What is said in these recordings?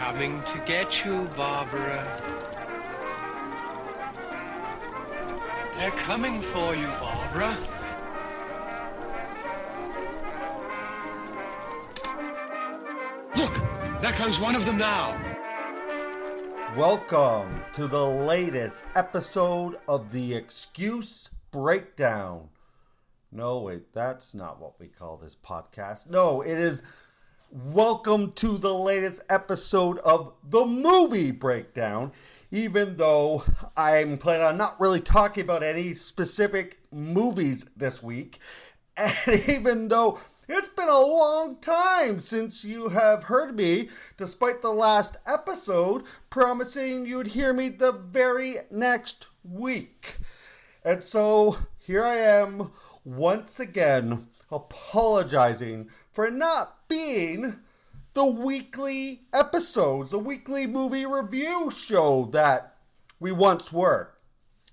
coming to get you, Barbara. They're coming for you, Barbara. Look, there comes one of them now. Welcome to the latest episode of the Excuse Breakdown. No, wait, that's not what we call this podcast. No, it is welcome to the latest episode of the Movie Breakdown. Even though I'm planning on not really talking about any specific movies this week. And even though it's been a long time since you have heard me, despite the last episode promising you'd hear me the very next week. And so here I am once again apologizing for not being the weekly episodes, the weekly movie review show that we once were.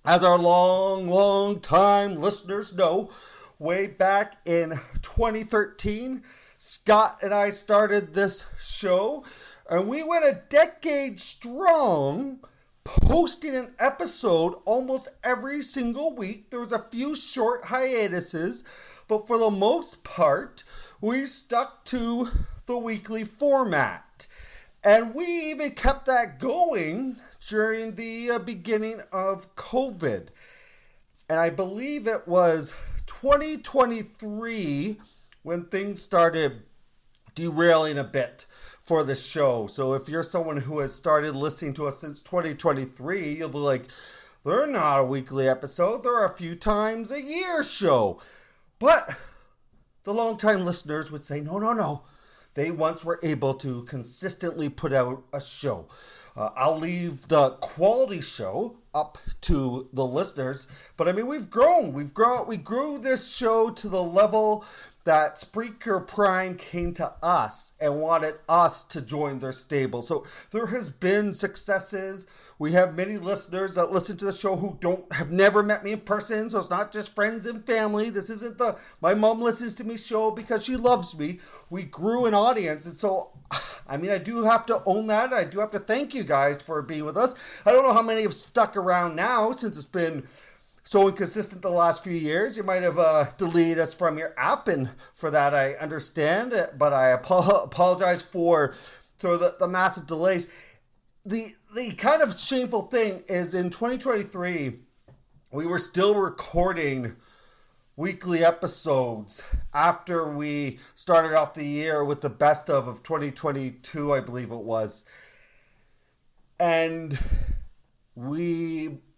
As our long time listeners know, way back in 2013, Scott and I started this show, and we went a decade strong, posting an episode almost every single week. There was a few short hiatuses, but for the most part, we stuck to the weekly format. And we even kept that going during the beginning of COVID. And I believe it was 2023 when things started derailing a bit for the show. So if you're someone who has started listening to us since 2023, you'll be like, they're not a weekly episode. They're a few times a year show. But the longtime listeners would say, no. They once were able to consistently put out a show. I'll leave the quality show up to the listeners. But I mean, we've grown. We grew this show to the level that Spreaker Prime came to us and wanted us to join their stable. So there has been successes. We have many listeners that listen to the show who have never met me in person. So it's not just friends and family. This isn't the my mom listens to me show because she loves me. We grew an audience. And so, I mean, I do have to own that. I do have to thank you guys for being with us. I don't know how many have stuck around now since it's been so inconsistent the last few years. You might have deleted us from your app, and for that I understand, but I apologize for the massive delays. The kind of shameful thing is in 2023, we were still recording weekly episodes after we started off the year with the best of 2022, I believe it was.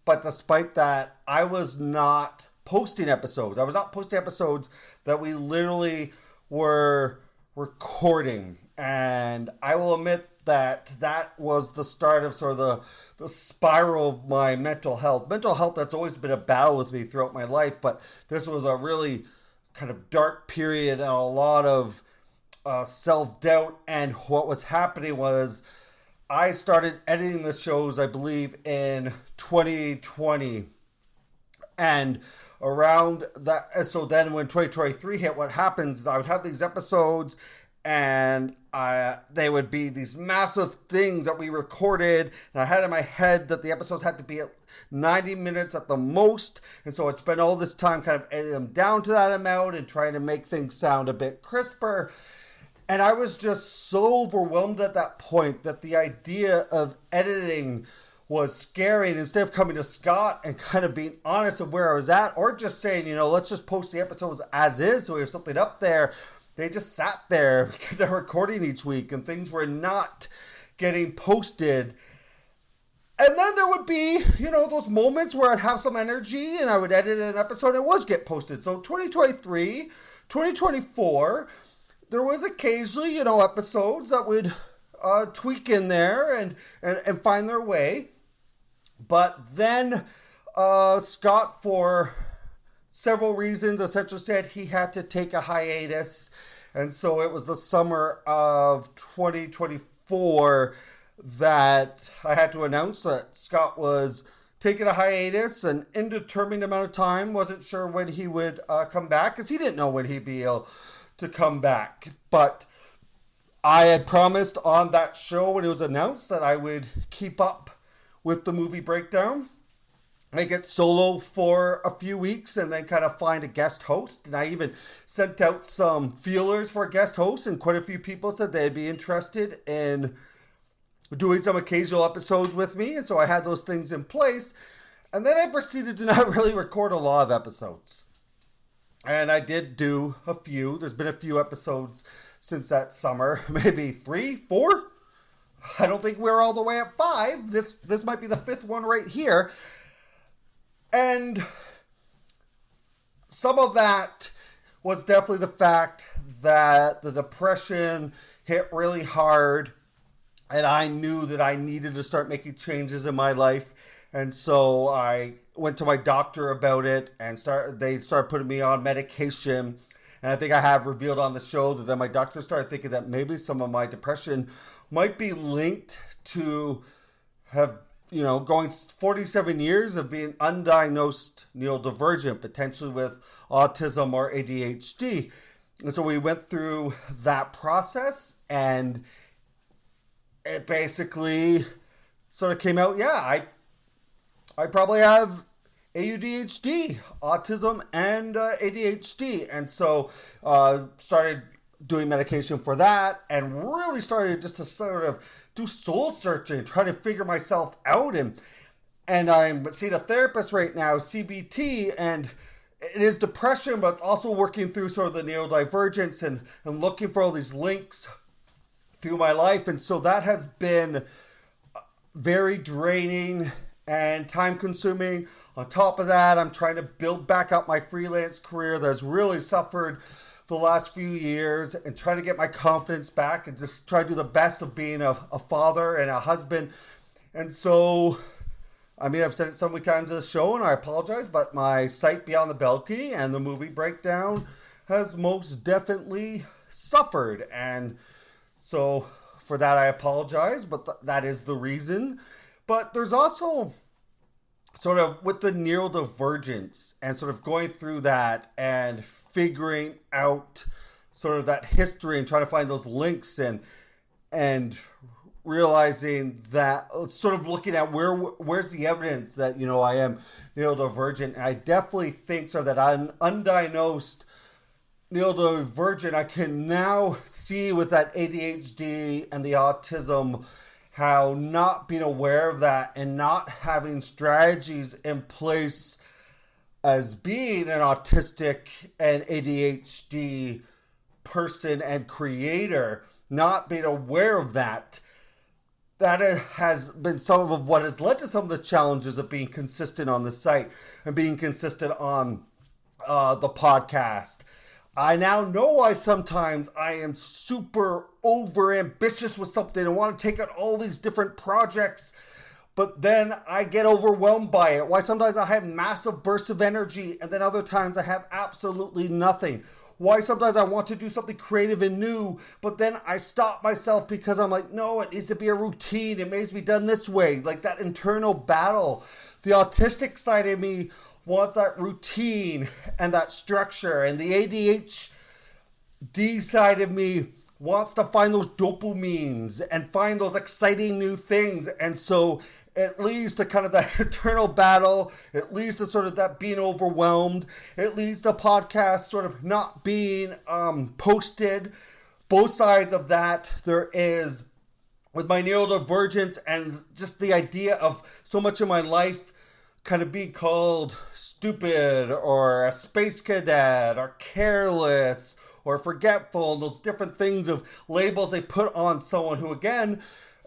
But despite that, I was not posting episodes. I was not posting episodes that we literally were recording. And I will admit that was the start of sort of the spiral of my mental health. Mental health, that's always been a battle with me throughout my life. But this was a really kind of dark period and a lot of self-doubt. And what was happening was I started editing the shows, I believe, in 2020. And around that, so then when 2023 hit, what happens is I would have these episodes and they would be these massive things that we recorded. And I had in my head that the episodes had to be at 90 minutes at the most. And so I'd spend all this time kind of editing them down to that amount and trying to make things sound a bit crisper. And I was just so overwhelmed at that point that the idea of editing was scary. And instead of coming to Scott and kind of being honest of where I was at, or just saying, let's just post the episodes as is so we have something up there, they just sat there kind of recording each week and things were not getting posted. And then there would be, those moments where I'd have some energy and I would edit an episode and it was get posted. So 2023, 2024... there was occasionally, episodes that would tweak in there and find their way. But then Scott, for several reasons, essentially said he had to take a hiatus. And so it was the summer of 2024 that I had to announce that Scott was taking a hiatus, an indeterminate amount of time. Wasn't sure when he would come back because he didn't know when he'd be able to come back. But I had promised on that show when it was announced that I would keep up with the movie breakdown, make it solo for a few weeks, and then kind of find a guest host. And I even sent out some feelers for a guest host, and quite a few people said they'd be interested in doing some occasional episodes with me. And so I had those things in place. And then I proceeded to not really record a lot of episodes. And I did do a few. There's been a few episodes since that summer, maybe 3, 4. I don't think we're all the way at 5. This might be the 5th one right here. And some of that was definitely the fact that the depression hit really hard, and I knew that I needed to start making changes in my life. And so I went to my doctor about it, and they started putting me on medication. And I think I have revealed on the show that then my doctor started thinking that maybe some of my depression might be linked to going 47 years of being undiagnosed neurodivergent, potentially with autism or ADHD. And so we went through that process, and it basically sort of came out, I probably have ADHD, autism, and ADHD. And so started doing medication for that, and really started just to sort of do soul searching, trying to figure myself out. And I'm seeing a therapist right now, CBT, and it is depression, but it's also working through sort of the neurodivergence and looking for all these links through my life. And so that has been very draining and time consuming. On top of that, I'm trying to build back up my freelance career that's really suffered the last few years, and trying to get my confidence back and just try to do the best of being a father and a husband. And so, I've said it so many times in the show, and I apologize, but my site Beyond the Belky and the movie breakdown has most definitely suffered. And so for that, I apologize, but that is the reason. But there's also sort of with the neurodivergence and sort of going through that and figuring out sort of that history and trying to find those links and realizing that, sort of looking at where's the evidence that, I am neurodivergent. And I definitely think sort of that I'm undiagnosed neurodivergent. I can now see with that ADHD and the autism how not being aware of that and not having strategies in place as being an autistic and ADHD person and creator, not being aware of that has been some of what has led to some of the challenges of being consistent on the site and being consistent on the podcast. I now know why sometimes I am super over ambitious with something and want to take on all these different projects, but then I get overwhelmed by it. Why sometimes I have massive bursts of energy and then other times I have absolutely nothing. Why sometimes I want to do something creative and new, but then I stop myself because I'm like, no, it needs to be a routine. It needs to be done this way. Like that internal battle. The autistic side of me wants that routine and that structure, and the ADHD side of me wants to find those dopamines and find those exciting new things. And so it leads to kind of that eternal battle. It leads to sort of that being overwhelmed. It leads to podcasts sort of not being posted. Both sides of that there is with my neurodivergence and just the idea of so much of my life kind of being called stupid or a space cadet or careless or forgetful, and those different things of labels they put on someone who, again,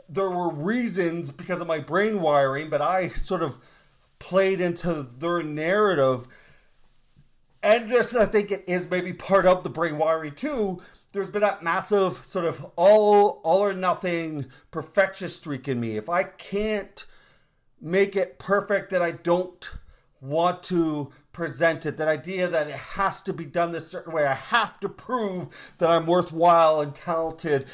there were reasons because of my brain wiring, but I sort of played into their narrative. And just, I think it is maybe part of the brain wiring too. There's been that massive sort of all or nothing perfectionist streak in me. If I can't make it perfect, that I don't want to present it. That idea that it has to be done this certain way. I have to prove that I'm worthwhile and talented.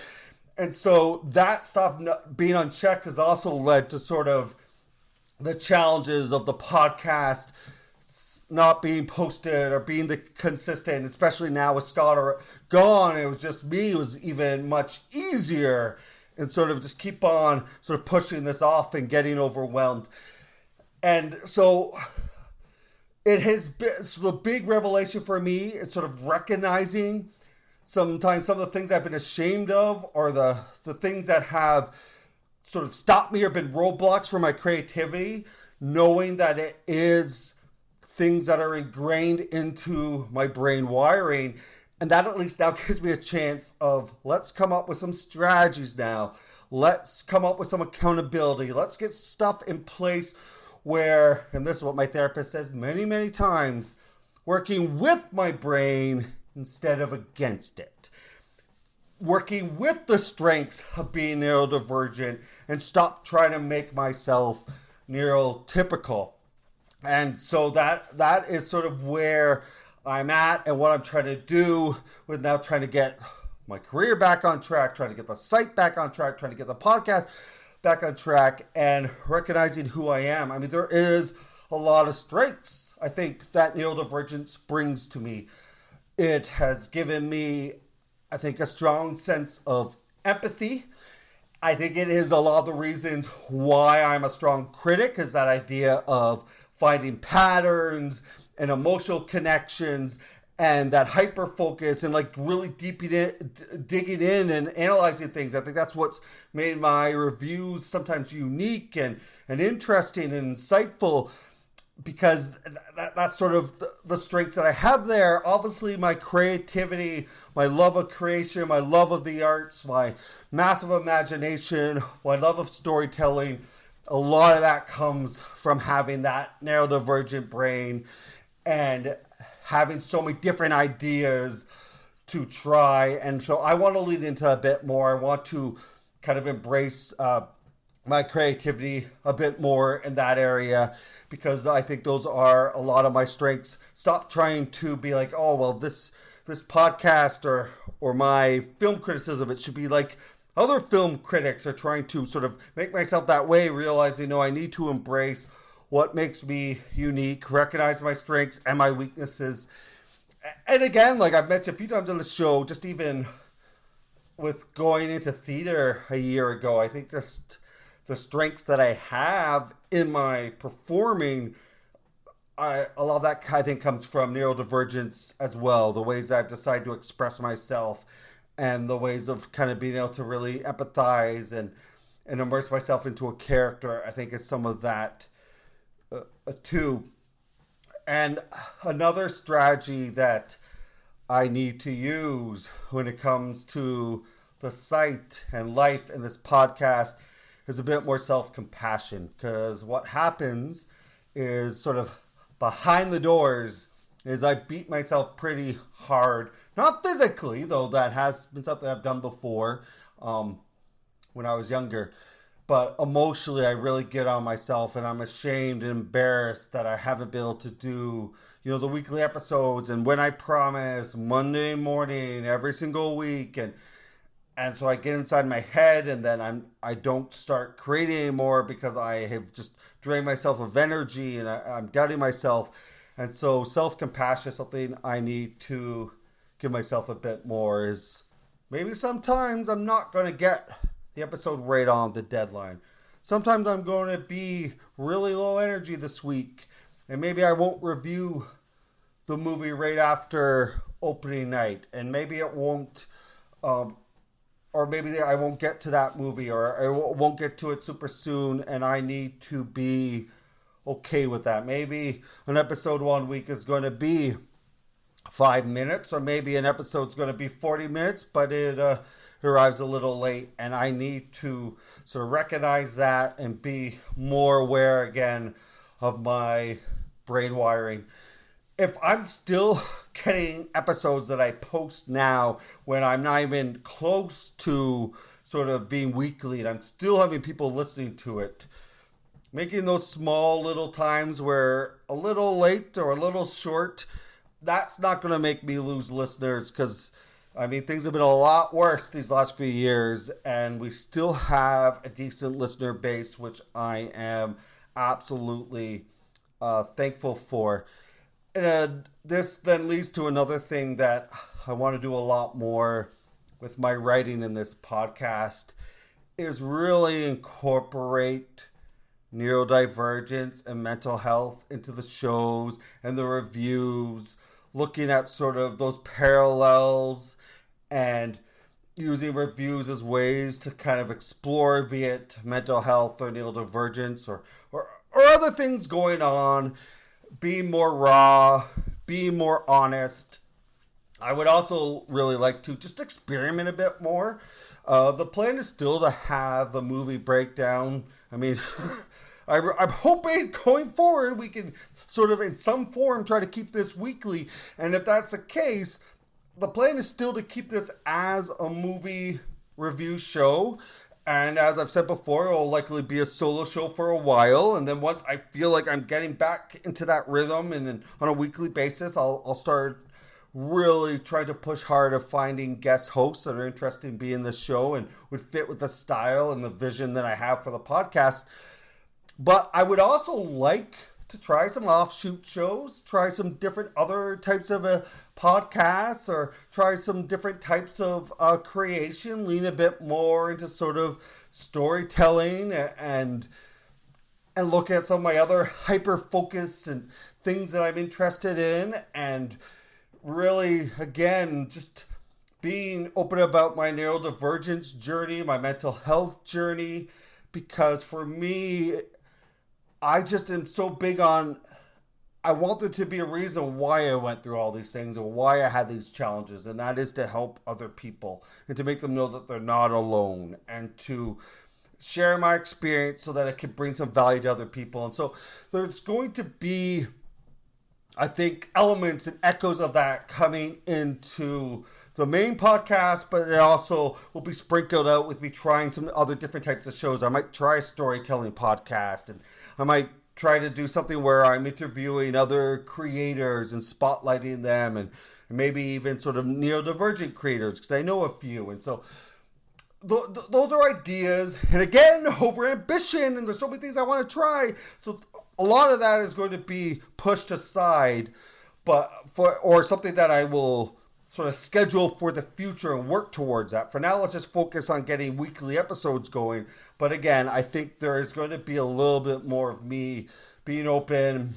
And so that stuff being unchecked has also led to sort of the challenges of the podcast not being posted or being the consistent, especially now with Scott or gone, it was just me, it was even much easier, and sort of just keep on sort of pushing this off and getting overwhelmed. And so it has been, so the big revelation for me is sort of recognizing sometimes some of the things I've been ashamed of, or the things that have sort of stopped me or been roadblocks for my creativity, knowing that it is things that are ingrained into my brain wiring. And that at least now gives me a chance of, let's come up with some strategies now. Let's come up with some accountability. Let's get stuff in place where, and this is what my therapist says many, many times, working with my brain instead of against it. Working with the strengths of being neurodivergent and stop trying to make myself neurotypical. And so that is sort of where I'm at and what I'm trying to do with now trying to get my career back on track, trying to get the site back on track, trying to get the podcast back on track, and recognizing who I am. I mean, there is a lot of strengths I think that neurodivergence brings to me. It has given me, I think, a strong sense of empathy. I think it is a lot of the reasons why I'm a strong critic, is that idea of finding patterns and emotional connections and that hyper focus and like really digging in and analyzing things. I think that's what's made my reviews sometimes unique and interesting and insightful, because that's sort of the strengths that I have there. Obviously, my creativity, my love of creation, my love of the arts, my massive imagination, my love of storytelling, a lot of that comes from having that neurodivergent brain and having so many different ideas to try. And so I want to lead into a bit more. I want to kind of embrace my creativity a bit more in that area, because I think those are a lot of my strengths. Stop trying to be like, oh, well, this podcast or my film criticism, it should be like other film critics are trying to sort of make myself that way, realizing, no, I need to embrace what makes me unique, recognize my strengths and my weaknesses. And again, like I've mentioned a few times on the show, just even with going into theater a year ago, I think just the strengths that I have in my performing, a lot of that I think comes from neurodivergence as well. The ways I've decided to express myself and the ways of kind of being able to really empathize and immerse myself into a character, I think it's some of that too. And another strategy that I need to use when it comes to the site and life in this podcast is a bit more self-compassion, because what happens is sort of behind the doors is I beat myself pretty hard, not physically, though that has been something I've done before when I was younger, but emotionally I really get on myself, and I'm ashamed and embarrassed that I haven't been able to do, the weekly episodes and when I promise Monday morning every single week, and so I get inside my head, and then I don't start creating anymore because I have just drained myself of energy, and I'm doubting myself. And so self-compassion is something I need to give myself a bit more. Is maybe sometimes I'm not going to get the episode right on the deadline. Sometimes I'm going to be really low energy this week, and maybe I won't review the movie right after opening night, and maybe it won't... or maybe I won't get to that movie, or I won't get to it super soon, and I need to be okay with that. Maybe an episode one week is going to be 5 minutes, or maybe an episode's going to be 40 minutes, but it arrives a little late, and I need to sort of recognize that and be more aware again of my brain wiring. If I'm still getting episodes that I post now when I'm not even close to sort of being weekly, and I'm still having people listening to it, making those small little times where a little late or a little short, that's not going to make me lose listeners, because I mean, things have been a lot worse these last few years, and we still have a decent listener base, which I am absolutely thankful for. And this then leads to another thing that I want to do a lot more with my writing in this podcast is really incorporate neurodivergence and mental health into the shows and the reviews, looking at sort of those parallels and using reviews as ways to kind of explore, be it mental health or neurodivergence or other things going on, being more raw, being more honest. I would also really like to just experiment a bit more. The plan is still to have the movie breakdown. I mean, I'm hoping going forward we can sort of in some form try to keep this weekly. And if that's the case, the plan is still to keep this as a movie review show. And as I've said before, it'll likely be a solo show for a while. And then once I feel like I'm getting back into that rhythm and on a weekly basis, I'll start really trying to push hard of finding guest hosts that are interested in being in the show and would fit with the style and the vision that I have for the podcast. But I would also like to try some offshoot shows, try some different other types of podcasts, or try some different types of creation, lean a bit more into sort of storytelling and look at some of my other hyper focus and things that I'm interested in, and really, again, just being open about my neurodivergence journey, my mental health journey, because for me, I just am so big on, I want there to be a reason why I went through all these things and why I had these challenges. And that is to help other people and to make them know that they're not alone and to share my experience so that it can bring some value to other people. And so there's going to be, I think, elements and echoes of that coming into the main podcast, but it also will be sprinkled out with me trying some other different types of shows. I might try a storytelling podcast, and I might try to do something where I'm interviewing other creators and spotlighting them, and maybe even sort of neurodivergent creators, because I know a few. And so those are ideas, and again, over ambition, and there's so many things I want to try. So a lot of that is going to be pushed aside, or something that I will sort of schedule for the future and work towards that. For now, let's just focus on getting weekly episodes going. But again, I think there is going to be a little bit more of me being open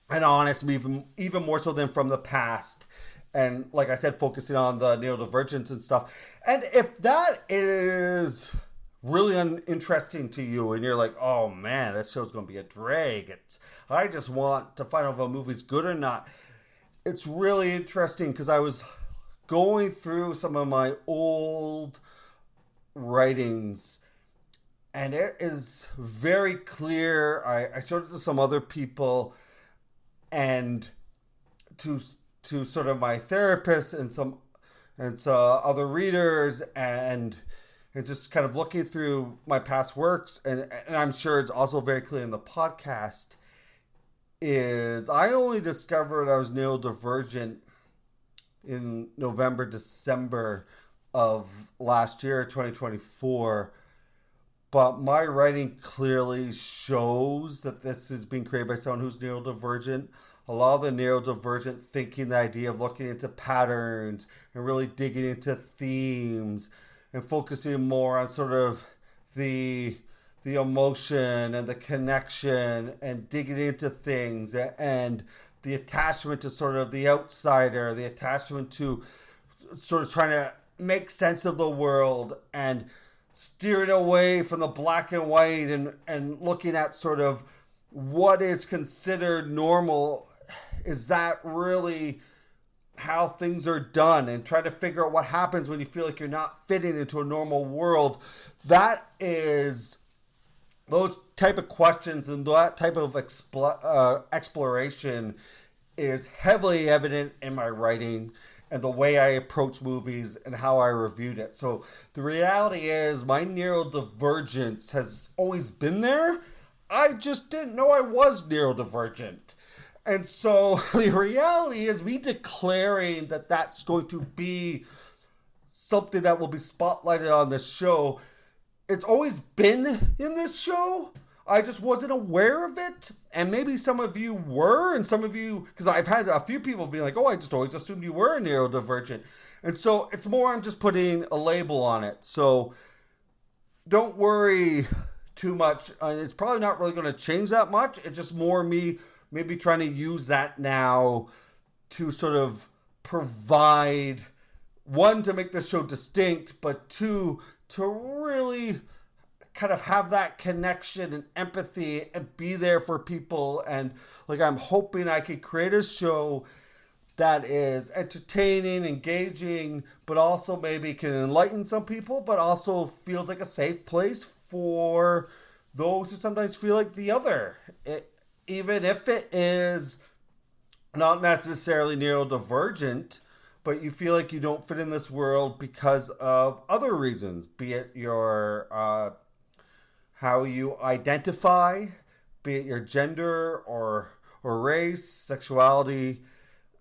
and honest, even more so than from the past. And like I said, focusing on the neurodivergence and stuff. And if that is really uninteresting to you and you're like, oh man, that show's going to be a drag, I just want to find out if a movie's good or not. It's really interesting because I was going through some of my old writings, and it is very clear. I showed it to some other people and to sort of my therapist and some other readers, and just kind of looking through my past works, and I'm sure it's also very clear in the podcast, is I only discovered I was neurodivergent in November, December of last year, 2024. But my writing clearly shows that this is being created by someone who's neurodivergent. A lot of the neurodivergent thinking, the idea of looking into patterns and really digging into themes and focusing more on sort of the emotion and the connection and digging into things and the attachment to sort of the outsider, the attachment to sort of trying to make sense of the world and steering away from the black and white and looking at sort of what is considered normal. Is that really how things are done? And try to figure out what happens when you feel like you're not fitting into a normal world. That is, those type of questions and that type of exploration is heavily evident in my writing and the way I approach movies and how I reviewed it. So the reality is my neurodivergence has always been there. I just didn't know I was neurodivergent. And so the reality is me declaring that that's going to be something that will be spotlighted on this show. It's always been in this show. I just wasn't aware of it. And maybe some of you were, and some of you, because I've had a few people be like, oh, I just always assumed you were neurodivergent. And so it's more I'm just putting a label on it. So don't worry too much. It's probably not really going to change that much. It's just more me maybe trying to use that now to sort of provide, one, to make this show distinct, but two, to really kind of have that connection and empathy and be there for people. And like, I'm hoping I could create a show that is entertaining, engaging, but also maybe can enlighten some people, but also feels like a safe place for those who sometimes feel like the other. Even if it is not necessarily neurodivergent, but you feel like you don't fit in this world because of other reasons, be it your how you identify, be it your gender or race, sexuality,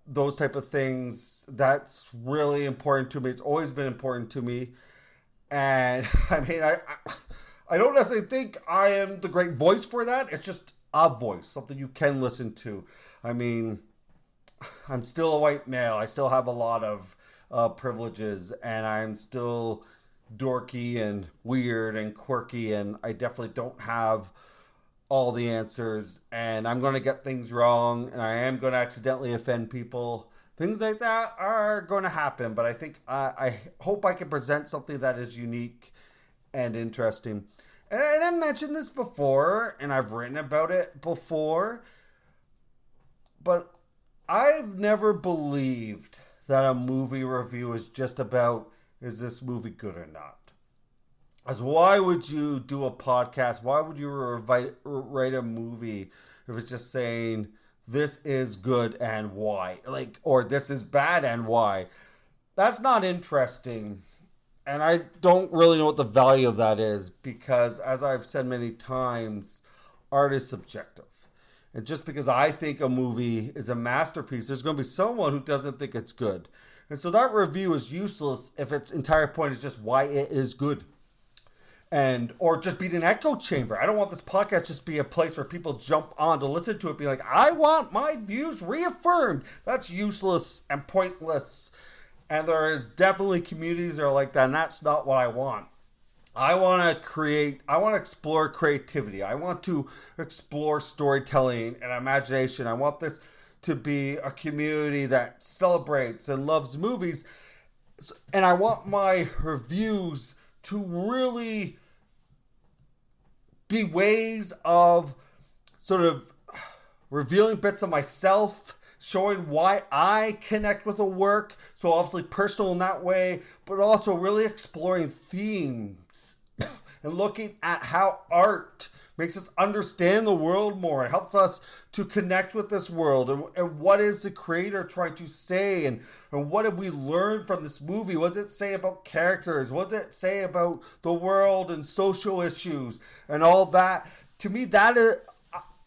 those type of things. That's really important to me. It's always been important to me. And I mean, I don't necessarily think I am the great voice for that. It's just a voice, something you can listen to. I mean, I'm still a white male. I still have a lot of privileges, and I'm still dorky and weird and quirky, and I definitely don't have all the answers, and I'm going to get things wrong, and I am going to accidentally offend people. Things like that are going to happen, but I think I hope I can present something that is unique and interesting. And I mentioned this before, and I've written about it before, but I've never believed that a movie review is just about, is this movie good or not? As why would you do a podcast? Why would you write a movie if it's just saying this is good and why? Like, or this is bad and why? That's not interesting. And I don't really know what the value of that is, because as I've said many times, art is subjective. And just because I think a movie is a masterpiece, there's going to be someone who doesn't think it's good. And so that review is useless if its entire point is just why it is good. And or just be an echo chamber. I don't want this podcast just be a place where people jump on to listen to it, be like, I want my views reaffirmed. That's useless and pointless. And there is definitely communities that are like that, and that's not what I want. I want to explore creativity. I want to explore storytelling and imagination. I want this to be a community that celebrates and loves movies. And I want my reviews to really be ways of sort of revealing bits of myself, showing why I connect with a work. So obviously personal in that way, but also really exploring themes and looking at how art makes us understand the world more. It helps us to connect with this world. And what is the creator trying to say? And what have we learned from this movie? What does it say about characters? What does it say about the world and social issues and all that? To me, that is...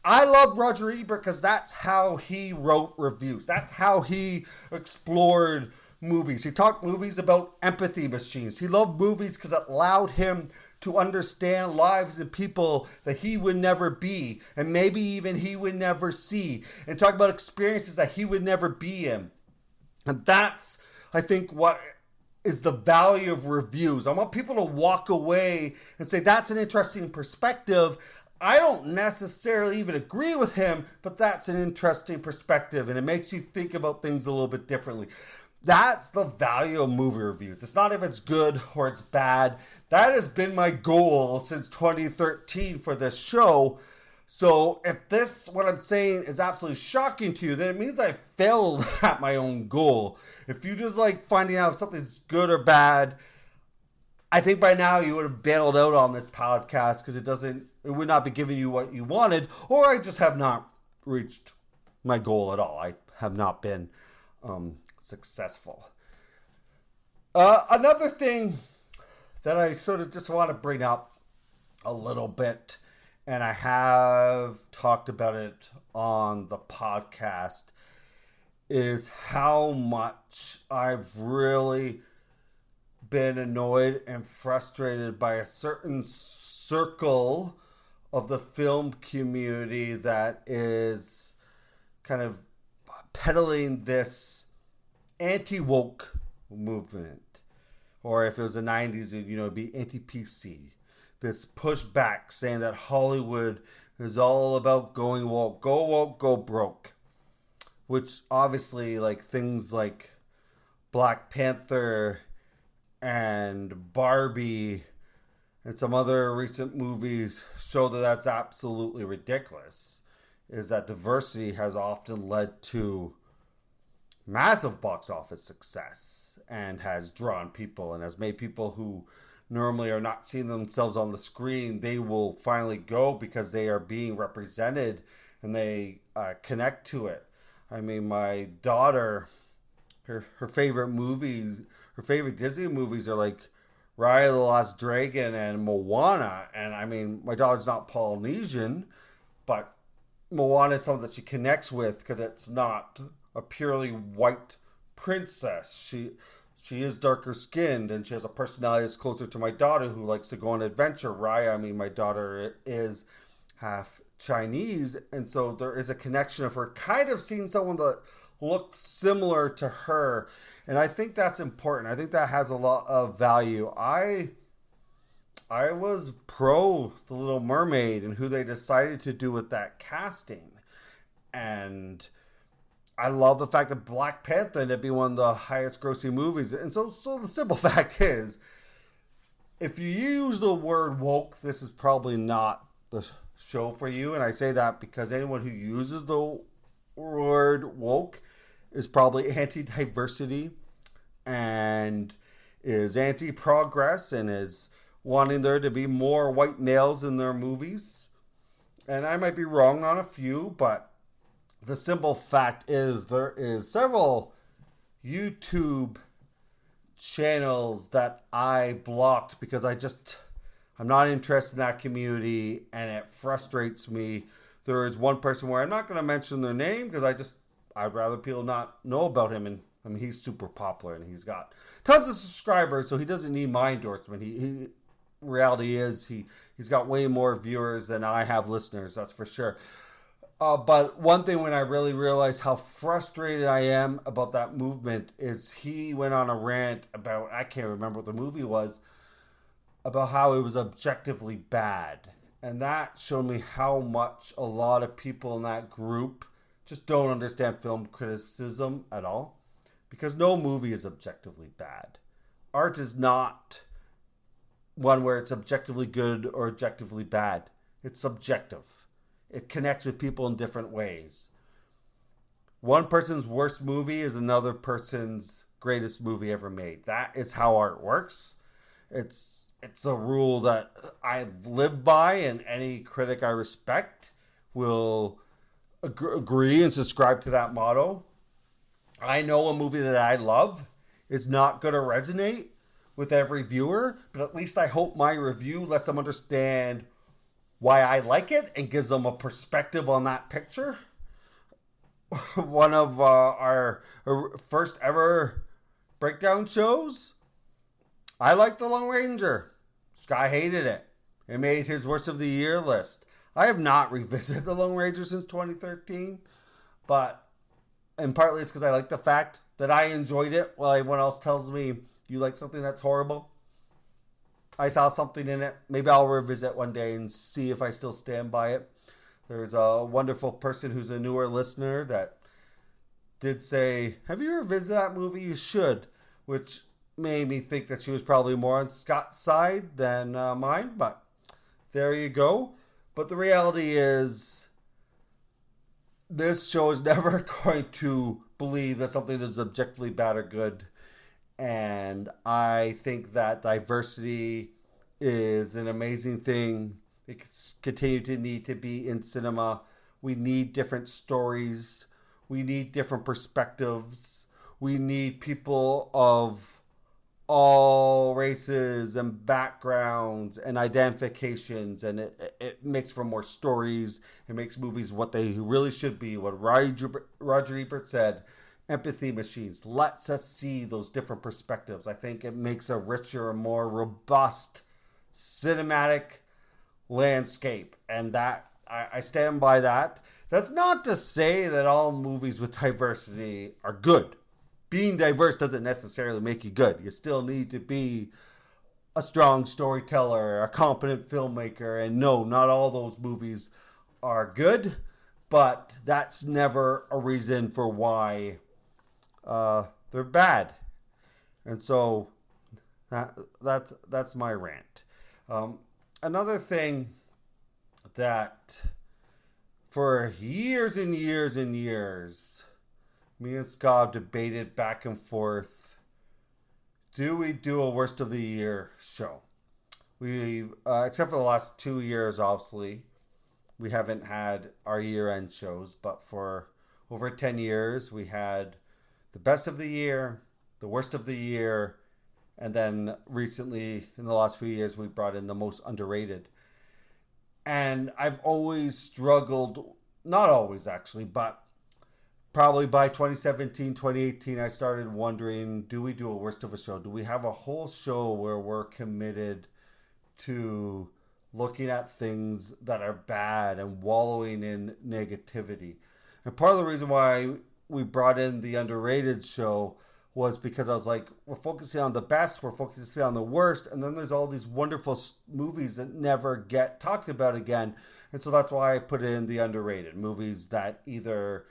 I love Roger Ebert because that's how he wrote reviews. That's how he explored movies. He talked movies about empathy machines. He loved movies because it allowed him to understand lives and people that he would never be, and maybe even he would never see, and talk about experiences that he would never be in. And that's, I think, what is the value of reviews. I want people to walk away and say, that's an interesting perspective. I don't necessarily even agree with him, but that's an interesting perspective, and it makes you think about things a little bit differently. That's the value of movie reviews. It's not if it's good or it's bad. That has been my goal since 2013 for this show. So if this, what I'm saying, is absolutely shocking to you, then it means I failed at my own goal. If you just like finding out if something's good or bad, I think by now you would have bailed out on this podcast because it would not be giving you what you wanted, or I just have not reached my goal at all. I have not been successful. Another thing that I sort of just want to bring up a little bit, and I have talked about it on the podcast, is how much I've really been annoyed and frustrated by a certain circle of the film community that is kind of peddling this anti-woke movement. Or if it was the 90s, it'd be anti-PC. This pushback saying that Hollywood is all about going woke. Go woke, go broke. Which obviously, like, things like Black Panther and Barbie and some other recent movies show that that's absolutely ridiculous. Is that diversity has often led to massive box office success and has drawn people and has made people who normally are not seeing themselves on the screen, they will finally go because they are being represented and they connect to it. I mean, my daughter, her favorite movies, her favorite Disney movies are like Raya the Last Dragon and Moana. And I mean, my daughter's not Polynesian, but Moana is something that she connects with because it's not a purely white princess. She is darker skinned and she has a personality that's closer to my daughter who likes to go on adventure. Raya, I mean, my daughter is half Chinese, and so there is a connection of her kind of seeing someone that looks similar to her, and I think that's important. I think that has a lot of value. I was pro The Little Mermaid and who they decided to do with that casting, and I love the fact that Black Panther ended up being one of the highest grossing movies. And so the simple fact is, if you use the word woke, this is probably not the show for you. And I say that because anyone who uses the word woke is probably anti-diversity and is anti-progress and is wanting there to be more white males in their movies. And I might be wrong on a few, but the simple fact is there is several YouTube channels that I blocked because I'm not interested in that community and it frustrates me. There is one person where I'm not going to mention their name because I'd rather people not know about him. And I mean, he's super popular and he's got tons of subscribers, so he doesn't need my endorsement. He reality is he's got way more viewers than I have listeners, that's for sure. But one thing when I really realized how frustrated I am about that movement is he went on a rant about, I can't remember what the movie was, about how it was objectively bad. And that showed me how much a lot of people in that group just don't understand film criticism at all. Because no movie is objectively bad. Art is not one where it's objectively good or objectively bad. It's subjective. It connects with people in different ways. One person's worst movie is another person's greatest movie ever made. That is how art works. It's a rule that I've lived by, and any critic I respect will agree and subscribe to that motto. I know a movie that I love is not going to resonate with every viewer, but at least I hope my review lets them understand why I like it and gives them a perspective on that picture. One of our first ever breakdown shows, I liked The Lone Ranger. This guy hated it. It made his worst of the year list. I have not revisited The Lone Ranger since 2013, and partly it's because I like the fact that I enjoyed it while everyone else tells me you like something that's horrible. I saw something in it. Maybe I'll revisit one day and see if I still stand by it. There's a wonderful person who's a newer listener that did say, have you ever visited that movie? You should. Which made me think that she was probably more on Scott's side than mine. But there you go. But the reality is, this show is never going to believe that something is objectively bad or good. And I think that diversity is an amazing thing. It continues to need to be in cinema. We need different stories. We need different perspectives. We need people of all races and backgrounds and identifications. And it makes for more stories. It makes movies what they really should be. What Roger Ebert said. Empathy machines lets us see those different perspectives. I think it makes a richer and more robust cinematic landscape, and that I stand by that. That's not to say that all movies with diversity are good. Being diverse doesn't necessarily make you good. You still need to be a strong storyteller, a competent filmmaker, and no, not all those movies are good, but that's never a reason for why they're bad. And so that's my rant. Another thing that for years and years and years, me and Scott debated back and forth, do we do a worst of the year show? We, except for the last 2 years, obviously, we haven't had our year-end shows, but for over 10 years, we had the best of the year, the worst of the year, and then recently, in the last few years, we brought in the most underrated. And I've always struggled, not always actually, but probably by 2017, 2018, I started wondering, do we do a worst of a show? Do we have a whole show where we're committed to looking at things that are bad and wallowing in negativity? And part of the reason why we brought in the underrated show was because I was like, we're focusing on the best, we're focusing on the worst, and then there's all these wonderful movies that never get talked about again. And so that's why I put in the underrated movies that either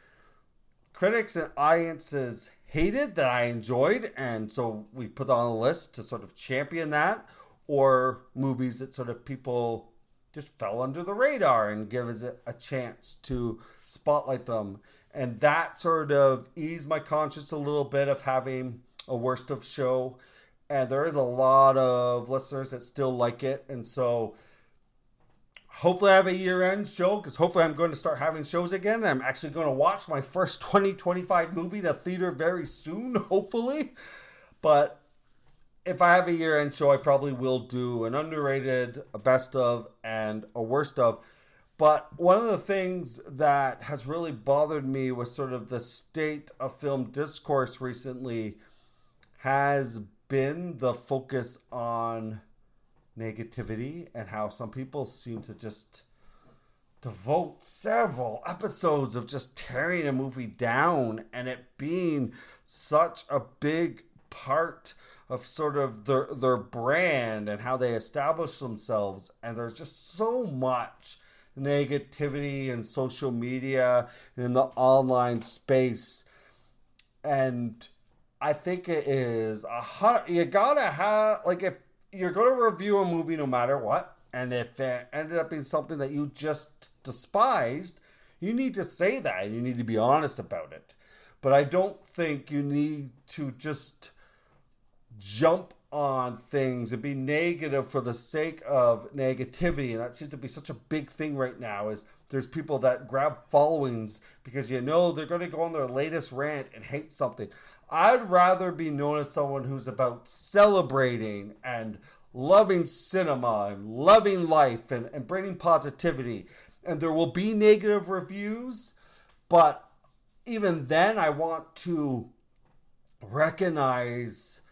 critics and audiences hated that I enjoyed, and so we put on a list to sort of champion that, or movies that sort of people just fell under the radar and give us a chance to spotlight them. And that sort of eased my conscience a little bit of having a worst of show. And there is a lot of listeners that still like it. And so hopefully I have a year-end show, because hopefully I'm going to start having shows again. I'm actually going to watch my first 2025 movie to theater very soon, hopefully. But if I have a year-end show, I probably will do an underrated, a best of, and a worst of. But one of the things that has really bothered me with sort of the state of film discourse recently has been the focus on negativity and how some people seem to just devote several episodes of just tearing a movie down, and it being such a big part of sort of their brand and how they establish themselves. And there's just so much negativity in social media and in the online space, and I think it is you gotta have, like, if you're going to review a movie no matter what, and if it ended up being something that you just despised, you need to say that and you need to be honest about it. But I don't think you need to just jump on things and be negative for the sake of negativity. And that seems to be such a big thing right now, is there's people that grab followings because they're going to go on their latest rant and hate something. I'd rather be known as someone who's about celebrating and loving cinema and loving life and bringing positivity. And there will be negative reviews, but even then I want to recognize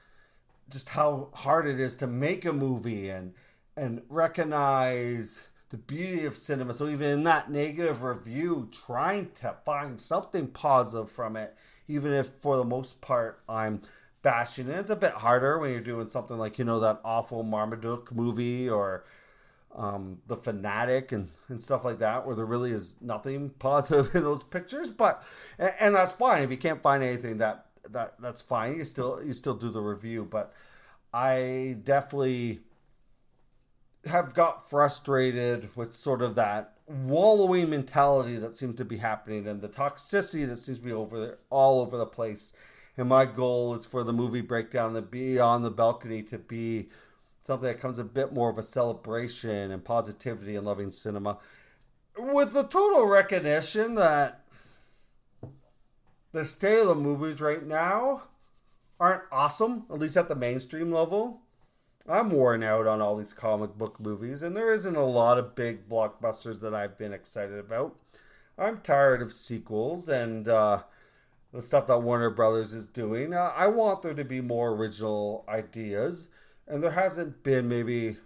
just how hard it is to make a movie and recognize the beauty of cinema. So even in that negative review, trying to find something positive from it, even if for the most part I'm bashing it. It's a bit harder when you're doing something like, that awful Marmaduke movie or The Fanatic and stuff like that, where there really is nothing positive in those pictures. But and that's fine. If you can't find anything, that's fine. You still do the review. But I definitely have got frustrated with sort of that wallowing mentality that seems to be happening and the toxicity that seems to be all over the place. And my goal is for the movie breakdown to be on the balcony, to be something that comes a bit more of a celebration and positivity and loving cinema, with the total recognition that the state of the movies right now aren't awesome, at least at the mainstream level. I'm worn out on all these comic book movies, and there isn't a lot of big blockbusters that I've been excited about. I'm tired of sequels and the stuff that Warner Brothers is doing. I want there to be more original ideas, and there hasn't been maybe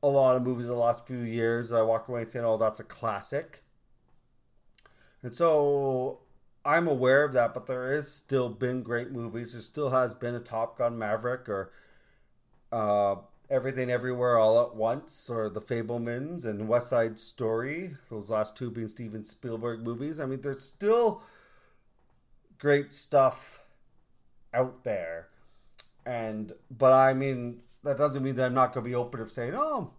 a lot of movies in the last few years. I walk away saying, oh, that's a classic. And so I'm aware of that, but there is still been great movies. There still has been a Top Gun Maverick or uh, Everything Everywhere All at Once or The Fabelmans and West Side Story. Those last two being Steven Spielberg movies. I mean, there's still great stuff out there. But I mean, that doesn't mean that I'm not going to be open to saying, oh,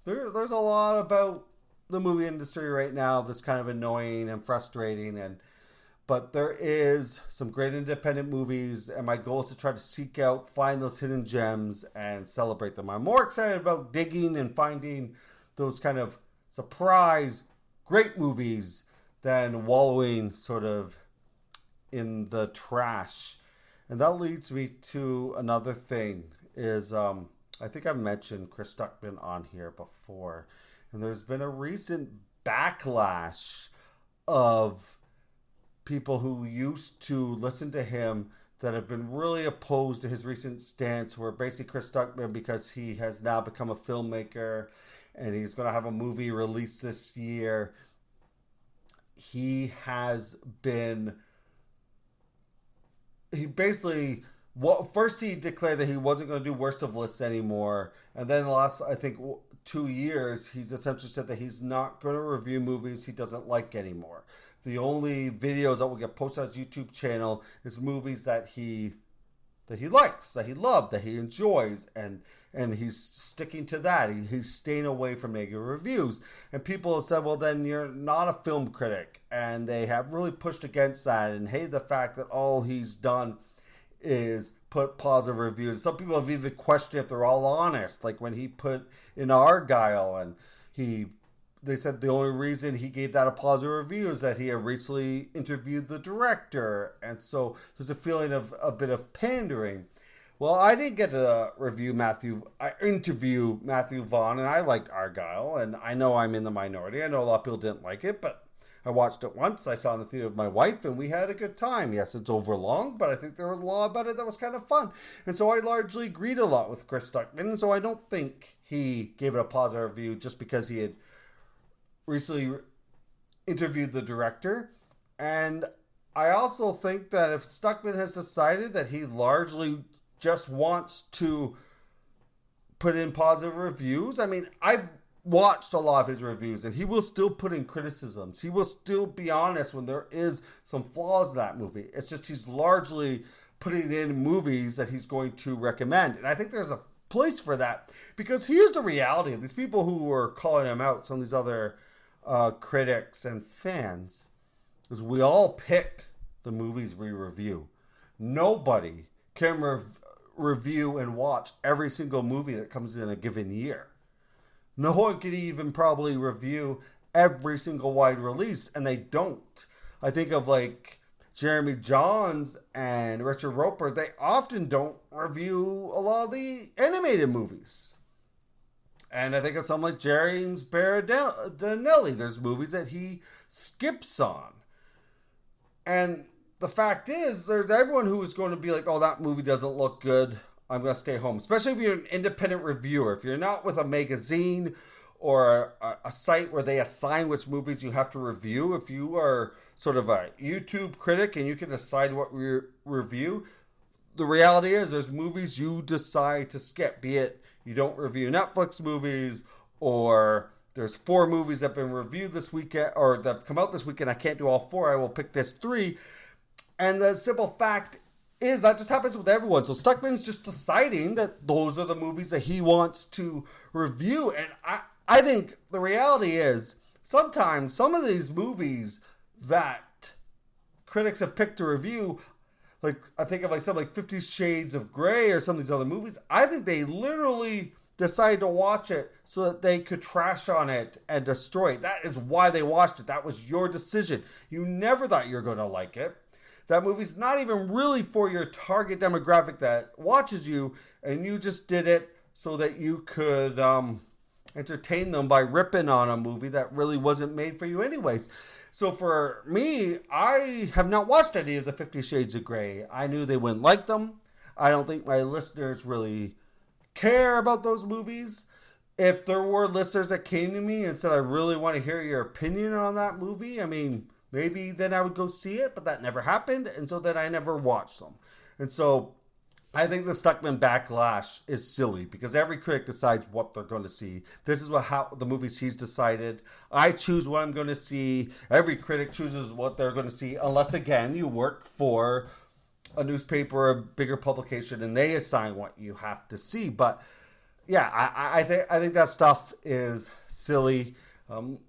there's a lot about the movie industry right now that's kind of annoying and frustrating, but there is some great independent movies, and my goal is to try to seek out, find those hidden gems and celebrate them. I'm more excited about digging and finding those kind of surprise great movies than wallowing sort of in the trash. And that leads me to another thing is I think I've mentioned Chris Stuckman on here before. And there's been a recent backlash of people who used to listen to him that have been really opposed to his recent stance, where basically Chris Stuckman, because he has now become a filmmaker and he's going to have a movie released this year, he basically, first he declared that he wasn't going to do Worst of Lists anymore, and then the last, I think, 2 years, he's essentially said that he's not going to review movies he doesn't like anymore. The only videos that will get posted on his YouTube channel is movies that he likes, that he loved, that he enjoys, and he's sticking to that. He's staying away from negative reviews. And people have said, well, then you're not a film critic. And they have really pushed against that and hated the fact that all he's done is put positive reviews. Some people have even questioned if they're all honest. Like when he put in Argyle, and they said the only reason he gave that a positive review is that he had recently interviewed the director. And so there's a feeling of a bit of pandering. Well, I didn't get to interview Matthew Vaughn, and I liked Argyle, and I know I'm in the minority. I know a lot of people didn't like it, but I watched it once. I saw it in the theater with my wife, and we had a good time. Yes, it's over long, but I think there was a lot about it that was kind of fun. And so I largely agreed a lot with Chris Stuckman, and so I don't think he gave it a positive review just because he had recently interviewed the director. And I also think that if Stuckman has decided that he largely just wants to put in positive reviews, I mean, I've watched a lot of his reviews, and he will still put in criticisms. He will still be honest when there is some flaws in that movie. It's just he's largely putting in movies that he's going to recommend. And I think there's a place for that, because here's the reality of these people who are calling him out, some of these other critics and fans, is we all pick the movies we review. Nobody can review and watch every single movie that comes in a given year. No one can even probably review every single wide release, and they don't. I think of like Jeremy Johns and Richard Roper. They often don't review a lot of the animated movies. And I think of someone like James Berardinelli. There's movies that he skips on. And the fact is, there's everyone who is going to be like, oh, that movie doesn't look good, I'm going to stay home. Especially if you're an independent reviewer. If you're not with a magazine or a site where they assign which movies you have to review. If you are sort of a YouTube critic and you can decide what we review, the reality is there's movies you decide to skip. Be it you don't review Netflix movies, or there's 4 movies that have been reviewed this weekend or that have come out this weekend. I can't do all 4. I will pick this 3. And the simple fact is that just happens with everyone. So Stuckman's just deciding that those are the movies that he wants to review. And I think the reality is sometimes some of these movies that critics have picked to review, like I think of like something like 50 Shades of Grey or some of these other movies, I think they literally decided to watch it so that they could trash on it and destroy it. That is why they watched it. That was your decision. You never thought you were going to like it. That movie's not even really for your target demographic that watches you, and you just did it so that you could entertain them by ripping on a movie that really wasn't made for you anyways. So for me, I have not watched any of the 50 Shades of Grey. I knew they wouldn't like them. I don't think my listeners really care about those movies. if there were listeners that came to me and said, I really want to hear your opinion on that movie, I mean, maybe then I would go see it, but that never happened. And so then I never watched them. And so I think the Stuckman backlash is silly because every critic decides what they're going to see. This is how the movies he's decided. I choose what I'm going to see. Every critic chooses what they're going to see, unless, again, you work for a newspaper or a bigger publication and they assign what you have to see. But yeah, I think that stuff is silly. And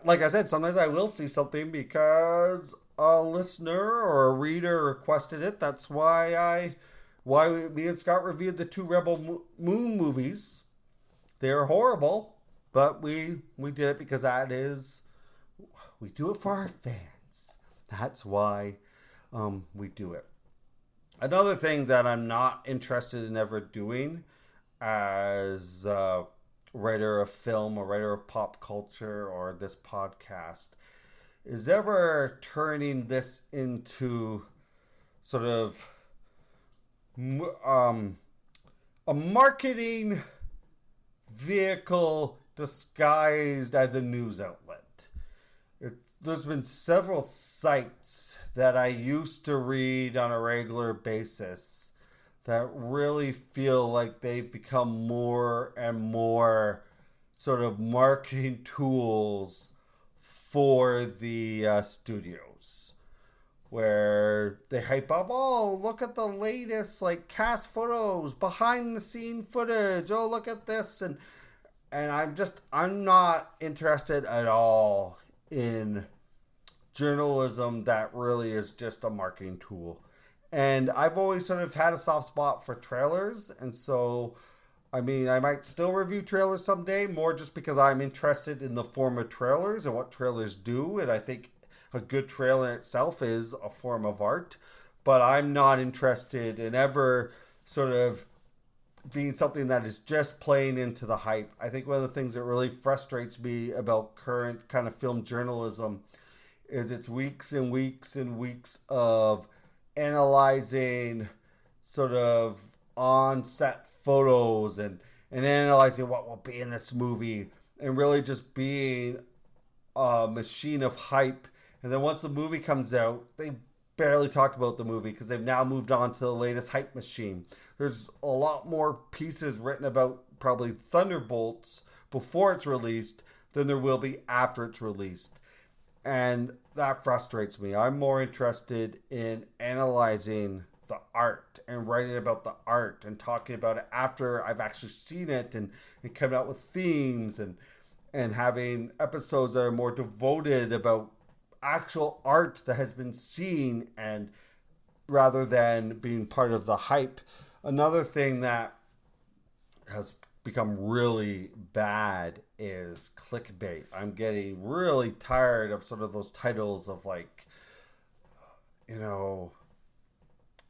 like I said, sometimes I will see something because a listener or a reader requested it. That's why me and Scott reviewed the 2 Rebel Moon movies. They're horrible, but we did it because we do it for our fans. That's why we do it. Another thing that I'm not interested in ever doing as a writer of film, a writer of pop culture, or this podcast is ever turning this into sort of a marketing vehicle disguised as a news outlet. There's been several sites that I used to read on a regular basis that really feel like they've become more and more sort of marketing tools for the studios, where they hype up, oh, look at the latest like cast photos, behind the scene footage, oh, look at this, and I'm not interested at all in journalism that really is just a marketing tool. And I've always sort of had a soft spot for trailers, and so I mean, I might still review trailers someday, more just because I'm interested in the form of trailers and what trailers do. And I think a good trailer itself is a form of art. But I'm not interested in ever sort of being something that is just playing into the hype. I think one of the things that really frustrates me about current kind of film journalism is it's weeks and weeks and weeks of analyzing sort of on-set photos and analyzing what will be in this movie and really just being a machine of hype. And then once the movie comes out, they barely talk about the movie because they've now moved on to the latest hype machine. There's a lot more pieces written about probably Thunderbolts before it's released than there will be after it's released. And that frustrates me. I'm more interested in analyzing the art and writing about the art and talking about it after I've actually seen it and coming out with themes and having episodes that are more devoted about actual art that has been seen and rather than being part of the hype. Another thing that has become really bad is clickbait. I'm getting really tired of sort of those titles of like, you know,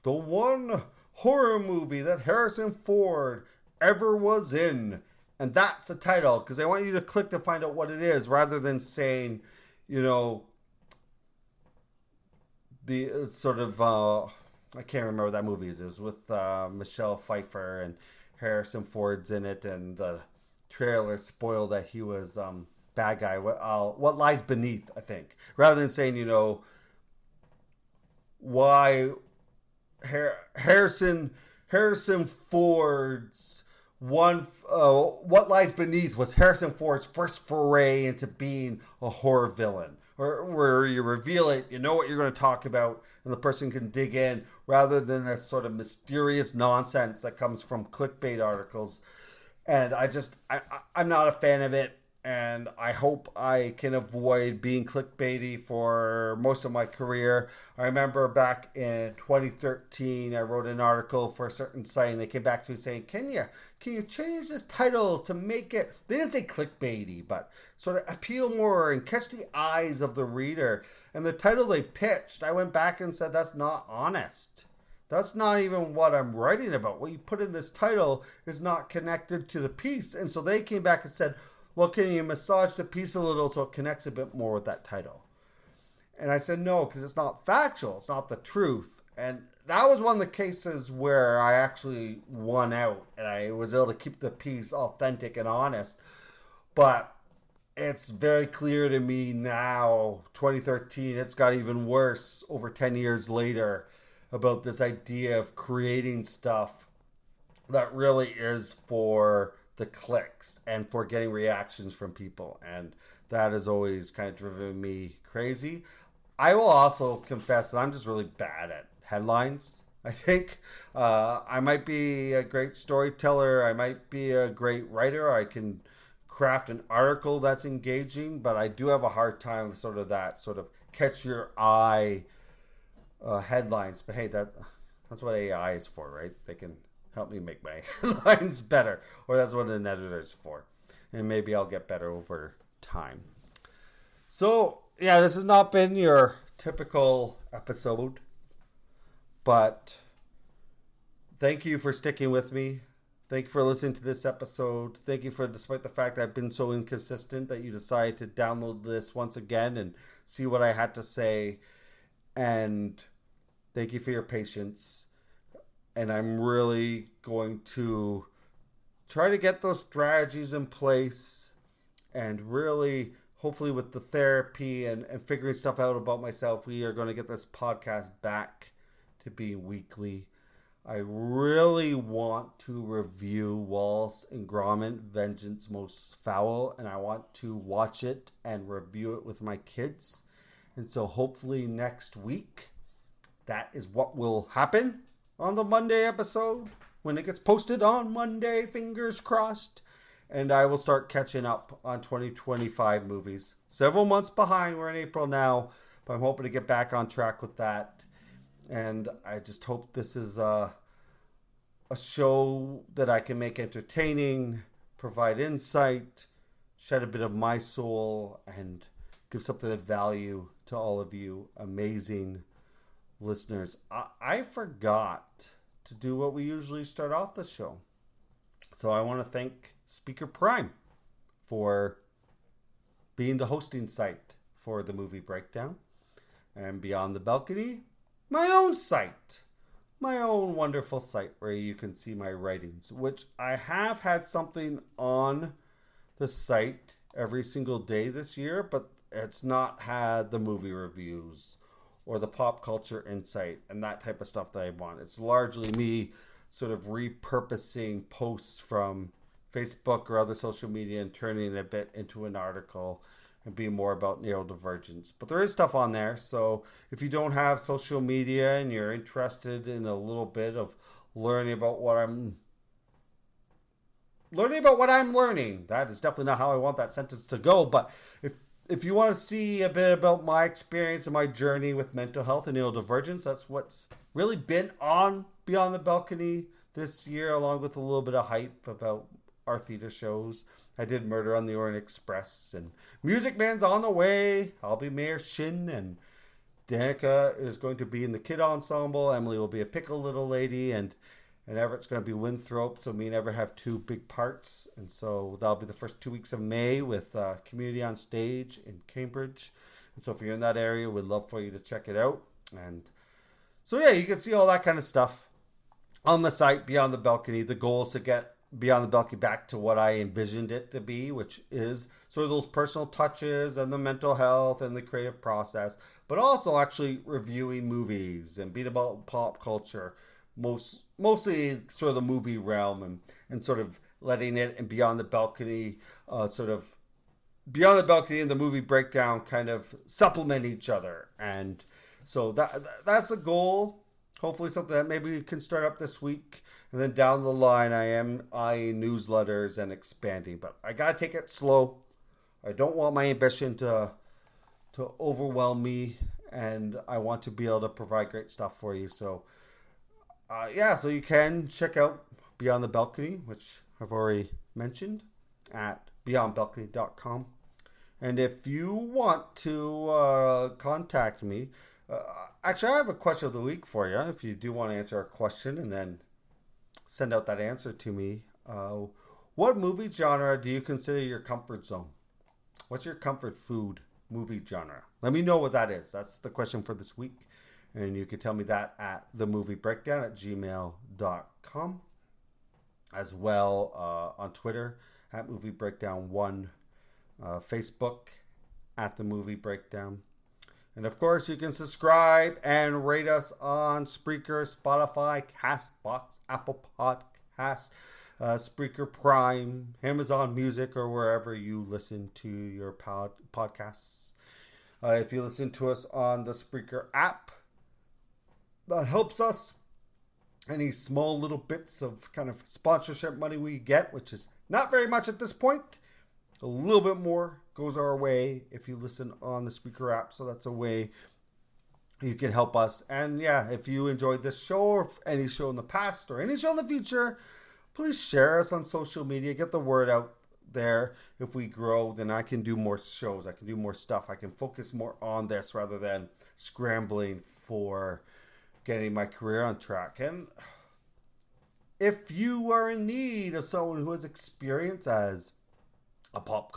the one horror movie that Harrison Ford ever was in. And that's the title, because they want you to click to find out what it is, rather than saying, you know, the sort of, I can't remember what that movie is. It was with Michelle Pfeiffer and Harrison Ford's in it, and the trailer spoiled that he was bad guy. What Lies Beneath, I think. Rather than saying, you know, why Harrison Ford's What Lies Beneath was Harrison Ford's first foray into being a horror villain, or where you reveal it, you know what you're going to talk about, and the person can dig in, rather than this sort of mysterious nonsense that comes from clickbait articles. And I'm not a fan of it. And I hope I can avoid being clickbaity for most of my career. I remember back in 2013, I wrote an article for a certain site, and they came back to me saying, can you change this title to make it, they didn't say clickbaity, but sort of appeal more and catch the eyes of the reader. And the title they pitched, I went back and said, that's not honest. That's not even what I'm writing about. What you put in this title is not connected to the piece. And so they came back and said, well, can you massage the piece a little so it connects a bit more with that title? And I said, no, because it's not factual. It's not the truth. And that was one of the cases where I actually won out and I was able to keep the piece authentic and honest. But it's very clear to me now, 2013, it's got even worse over 10 years later about this idea of creating stuff that really is for the clicks and for getting reactions from people. And that has always kind of driven me crazy. I will also confess that I'm just really bad at headlines. I think I might be a great storyteller. I might be a great writer. I can craft an article that's engaging, but I do have a hard time with sort of that sort of catch your eye headlines. But hey, that's what AI is for, right? They can help me make my headlines better, or that's what an editor's for. And maybe I'll get better over time. So yeah, this has not been your typical episode, but thank you for sticking with me. Thank you for listening to this episode. Thank you for, despite the fact that I've been so inconsistent, that you decided to download this once again and see what I had to say. And thank you for your patience. And I'm really going to try to get those strategies in place and really, hopefully with the therapy and figuring stuff out about myself, we are going to get this podcast back to being weekly. I really want to review Wallace and Gromit, Vengeance Most Foul, and I want to watch it and review it with my kids. And so hopefully next week, that is what will happen on the Monday episode when it gets posted on Monday, fingers crossed. And I will start catching up on 2025 movies. Several months behind, we're in April now, but I'm hoping to get back on track with that. And I just hope this is a show that I can make entertaining, provide insight, shed a bit of my soul, and give something of value to all of you amazing listeners. I forgot to do what we usually start off the show. So I want to thank Speaker Prime for being the hosting site for the movie breakdown. And Beyond the Balcony, my own site. My own wonderful site where you can see my writings, which I have had something on the site every single day this year, but it's not had the movie reviews or the pop culture insight and that type of stuff that I want. It's largely me sort of repurposing posts from Facebook or other social media and turning it a bit into an article and being more about neurodivergence. But there is stuff on there, so if you don't have social media and you're interested in a little bit of learning about what I'm learning, that is definitely not how I want that sentence to go, but if you want to see a bit about my experience and my journey with mental health and neurodivergence, that's what's really been on Beyond the Balcony this year, along with a little bit of hype about our theater shows. I did Murder on the Orient Express, and Music Man's on the way. I'll be Mayor Shin, and Danica is going to be in the kid ensemble. Emily will be a pickle little lady, and Everett's going to be Winthrop, so me and Everett have two big parts. And so that'll be the first 2 weeks of May with Community on Stage in Cambridge. And so if you're in that area, we'd love for you to check it out. And so yeah, you can see all that kind of stuff on the site Beyond the Balcony. The goal is to get Beyond the Balcony back to what I envisioned it to be, which is sort of those personal touches and the mental health and the creative process, but also actually reviewing movies and being about pop culture, mostly sort of the movie realm, and sort of letting it and Beyond the Balcony Beyond the Balcony and the movie breakdown kind of supplement each other. And so that's the goal. Hopefully something that maybe we can start up this week. And then down the line, I am eyeing newsletters and expanding. But I got to take it slow. I don't want my ambition to overwhelm me. And I want to be able to provide great stuff for you. So, so you can check out Beyond the Balcony, which I've already mentioned, at beyondbalcony.com. And if you want to contact me, actually, I have a question of the week for you. If you do want to answer a question and then send out that answer to me, what movie genre do you consider your comfort zone? What's your comfort food movie genre? Let me know what that is. That's the question for this week. And you can tell me that at themoviebreakdown@gmail.com. As well on Twitter at Movie Breakdown 1, Facebook at The Movie Breakdown. And of course, you can subscribe and rate us on Spreaker, Spotify, CastBox, Apple Podcasts, Spreaker Prime, Amazon Music, or wherever you listen to your podcasts. If you listen to us on the Spreaker app, that helps us. Any small little bits of kind of sponsorship money we get, which is not very much at this point, a little bit more goes our way if you listen on the Spreaker app. So that's a way you can help us. And yeah, if you enjoyed this show or any show in the past or any show in the future, please share us on social media. Get the word out there. If we grow, then I can do more shows. I can do more stuff. I can focus more on this rather than scrambling for getting my career on track. And if you are in need of someone who has experience as a pop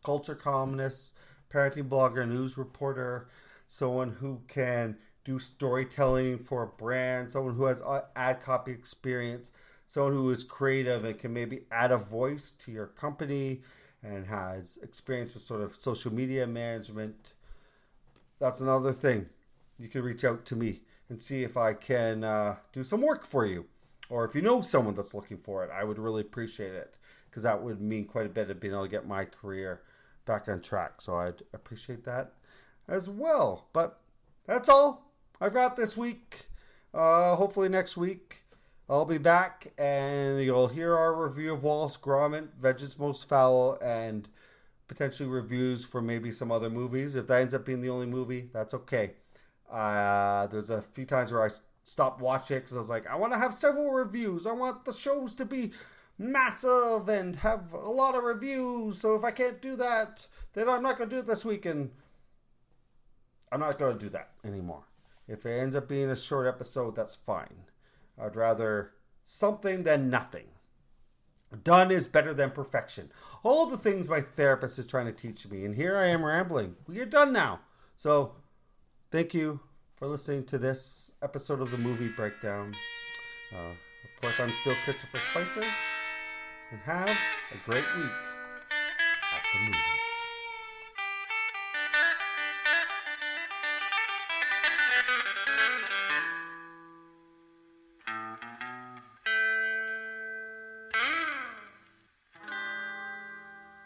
culture columnist, parenting blogger, news reporter, someone who can do storytelling for a brand, someone who has ad copy experience, someone who is creative and can maybe add a voice to your company and has experience with sort of social media management, that's another thing. You can reach out to me and see if I can do some work for you. Or if you know someone that's looking for it, I would really appreciate it, because that would mean quite a bit of being able to get my career back on track. So I'd appreciate that as well. But that's all I've got this week. Hopefully next week I'll be back and you'll hear our review of Wallace Gromit, Vengeance Most Foul, and potentially reviews for maybe some other movies. If that ends up being the only movie, that's okay. There's a few times where I stopped watching it because I was like, I want to have several reviews. I want the shows to be massive and have a lot of reviews. So if I can't do that, then I'm not going to do it this week. And I'm not going to do that anymore. If it ends up being a short episode, that's fine. I'd rather something than nothing. Done is better than perfection. All the things my therapist is trying to teach me. And here I am rambling. We are done now. So thank you for listening to this episode of the Movie Breakdown. Of course, I'm still Christopher Spicer. And have a great week at the movies.